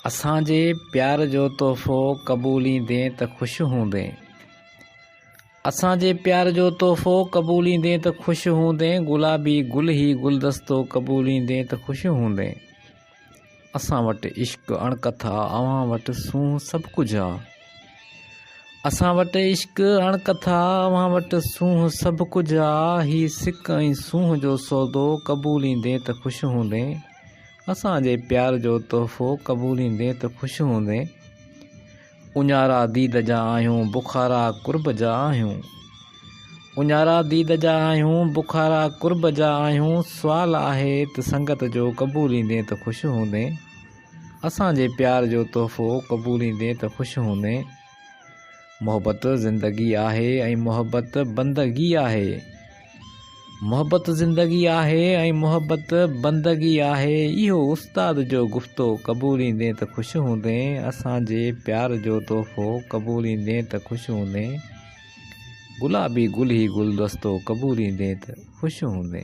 असांजे प्यार जो तोहफ़ो क़बूलींदे त ख़ुशि हूंदे। असांजे प्यार जो तोहफ़ो क़बूलींदे त ख़ुशि हूंदे। गुलाबी गुल ही गुलदस्तो क़बूलींदे त ख़ुशि हूंदे। असां वटि इश्क अणकथा अव्हां वटि सूंहुं सभु कुझु आहे। असां वटि इश्क अणकथा अव्हां वटि सूंहुं सभु कुझु आहे। ही सिक ऐं सूंहुं जो सौदो क़बूलींदे त ख़ुशि हूंदे। असांजे प्यार जो तोहफ़ो क़बूलींदे त ख़ुशि हूंदे। उञारा दीद जा आहियूं बुख़ारा कुर्ब जा आहियूं। उञारा दीद जा आहियूं बुख़ारा कुर्ब जा आहियूं। सुवाल आहे त संगत जो क़बूलींदे त ख़ुशि हूंदे। असांजे प्यार जो तोहफ़ो क़बूलींदे त ख़ुशि हूंदे। मोहबत ज़िंदगी आहे ऐं मोहबत बंदगी आहे। मोहबत ज़िंदगी आहे ऐं मोहबत बंदगी आहे। इहो उस्ताद जो गुफ़्तो क़बूलींदे त ख़ुशि हूंदे। असांजे प्यार जो तोहफ़ो क़बूलींदे त ख़ुशि हूंदे। गुलाबी गुल ही गुलदस्तो क़बूलींदे त ख़ुशि हूंदे।